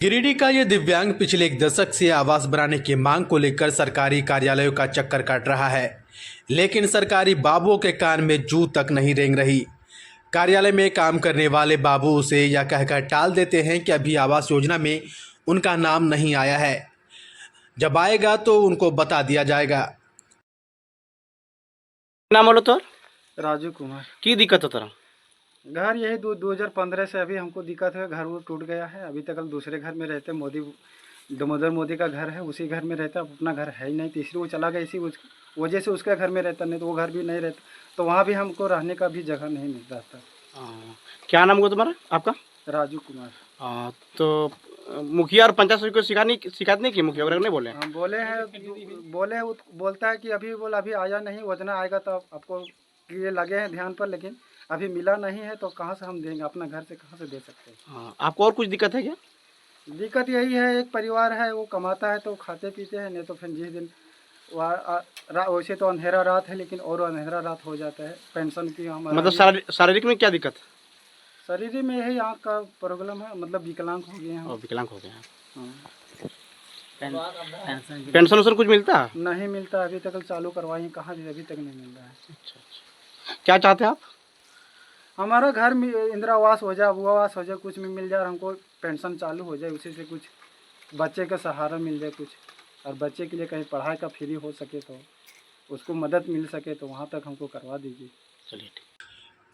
गिरिडीह का ये दिव्यांग पिछले एक दशक से आवास बनाने की मांग को लेकर सरकारी कार्यालयों का चक्कर काट रहा है, लेकिन सरकारी बाबुओं के कान में जू तक नहीं रेंग रही। कार्यालय में काम करने वाले बाबू उसे यह कहकर टाल देते हैं कि अभी आवास योजना में उनका नाम नहीं आया है, जब आएगा तो उनको बता दिया जाएगा। नाम बोलो तो राजू कुमार। की दिक्कत है तोरा? घर यही 2015 से अभी हमको दिक्कत है। घर वो टूट गया है। अभी तक हम दूसरे घर में रहते, दामोदर मोदी का घर है, उसी घर में रहता। अपना घर है ही नहीं, तीसरी वो चला गया, इसी वजह से उसका घर में रहता, नहीं तो वो घर भी नहीं रहता, तो वहाँ भी हमको रहने का भी जगह नहीं मिल रहा था। क्या नाम हुआ तुम्हारा? आपका? राजू कुमार। तो मुखिया और पंचायत को शिकायत नहीं की? मुखिया वगैरह नहीं बोले? हम बोले हैं, वो बोलता है कि अभी आया नहीं, योजना आएगा तो आपको ये लगे हैं ध्यान पर, लेकिन अभी मिला नहीं है, तो कहाँ से हम देंगे? अपना घर से कहाँ से दे सकते हैं? आपको और कुछ दिक्कत है क्या? दिक्कत यही है, एक परिवार है, वो कमाता है तो खाते पीते हैं, नहीं तो फिर जिस दिन वैसे तो अंधेरा रात है, लेकिन और अंधेरा रात हो जाता है। पेंशन की हमारा मतलब शारीरिक में क्या दिक्कत? शरीर में यही आँख का प्रॉब्लम है, मतलब विकलांग हो गए हैं। विकलांग हो गए हैं। हाँ। पेंशन वंशन कुछ मिलता? नहीं मिलता, अभी तक चालू करवाई, कहाँ से अभी तक नहीं मिल रहा है। अच्छा। क्या चाहते हैं आप? हमारा घर में इंदिरा आवास हो जाए, आवास हो जाए, कुछ में मिल जाए, हमको पेंशन चालू हो जाए, उसी से कुछ बच्चे का सहारा मिल जाए कुछ, और बच्चे के लिए कहीं पढ़ाई का फ्री हो सके तो उसको मदद मिल सके, तो वहाँ तक हमको करवा दीजिए। चलिए ठीक।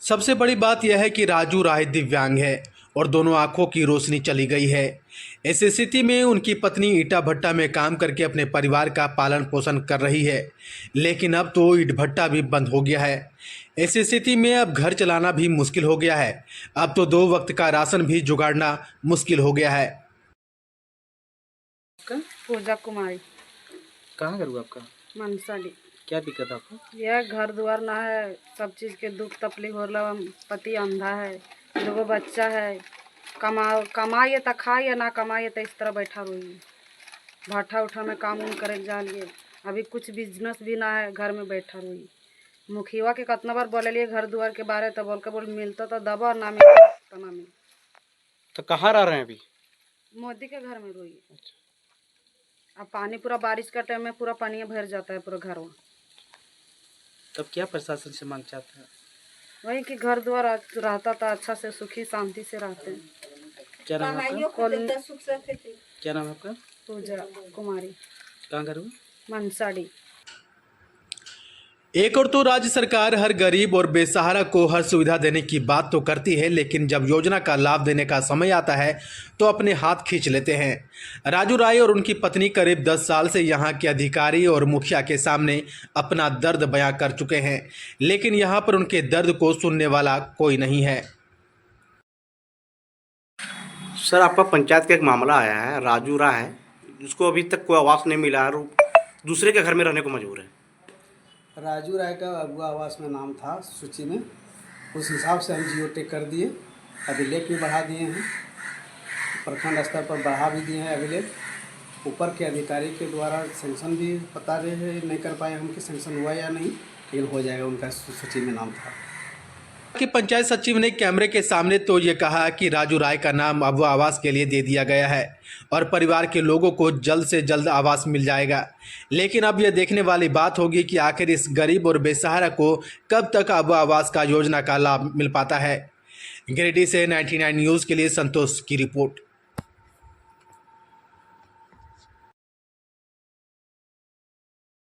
सबसे बड़ी बात यह है कि राजू राय दिव्यांग है और दोनों आंखों की रोशनी चली गई है। ऐसी स्थिति में उनकी पत्नी ईटा भट्टा में काम करके अपने परिवार का पालन पोषण कर रही है, लेकिन अब तो ईट भट्टा भी बंद हो गया है। ऐसी स्थिति में अब घर चलाना भी मुश्किल हो गया है। अब तो 2 वक्त का राशन भी जुगाड़ना मुश्किल हो गया है। पूजा कुमारी। कहाँ करूँ आपका? मनसाली। क्या दिक्कत आपको? यह घर द्वार ना है, सब चीज़ के दुख तकलीफ हो रहा। पति अंधा है, 2 बच्चा है, कमाइए तो खाइए, ना कमाइए तो इस तरह बैठा रहिए। भाठा उठा में काम उम करे जाइए। अभी कुछ बिजनेस भी ना है, घर में बैठा रहिए। मुखिया के कितना बार बोले घर द्वार के बारे, तो बोल मिलता तो दबा, ना मिलता तो ना मिल। तो कहाँ रह रहे हैं अभी? मोदी के घर में रहिए। अब पानी पूरा बारिश का टाइम में पूरा पानी भर जाता है पूरा घर। तब क्या प्रशासन से मांग चाहते हैं? वही कि घर द्वार रहता था, अच्छा से सुखी शांति से रहते हैं। क्या नाम है आपका? क्या नाम है आपका? पूजा कुमारी। कहाँ करूँ? मनसाड़ी। एक और तो राज्य सरकार हर गरीब और बेसहारा को हर सुविधा देने की बात तो करती है, लेकिन जब योजना का लाभ देने का समय आता है तो अपने हाथ खींच लेते हैं। राजू राय और उनकी पत्नी करीब 10 साल से यहाँ के अधिकारी और मुखिया के सामने अपना दर्द बयां कर चुके हैं, लेकिन यहाँ पर उनके दर्द को सुनने वाला कोई नहीं है। सर, आपका पंचायत का एक मामला आया है, राजू राय है जिसको अभी तक कोई आवास नहीं मिला और दूसरे के घर में रहने को मजबूर है। राजू राय का अगुआ आवास में नाम था सूची में, उस हिसाब से हम जियो टैग कर दिए। अभिलेख भी बढ़ा दिए हैं, प्रखंड स्तर पर बढ़ा भी दिए हैं अभिलेख। ऊपर के अधिकारी के द्वारा सेंक्शन भी बता रहे हैं, नहीं कर पाए हम कि सेंक्शन हुआ या नहीं, लेकिन हो जाएगा, उनका सूची में नाम था। कि पंचायत सचिव ने कैमरे के सामने तो ये कहा कि राजू राय का नाम अब आवास के लिए दे दिया गया है और परिवार के लोगों को जल्द से जल्द आवास मिल जाएगा, लेकिन अब यह देखने वाली बात होगी कि आखिर इस गरीब और बेसहारा को कब तक अब आवास का योजना का लाभ मिल पाता है। गिरिडीह से 99 न्यूज़ के लिए संतोष की रिपोर्ट।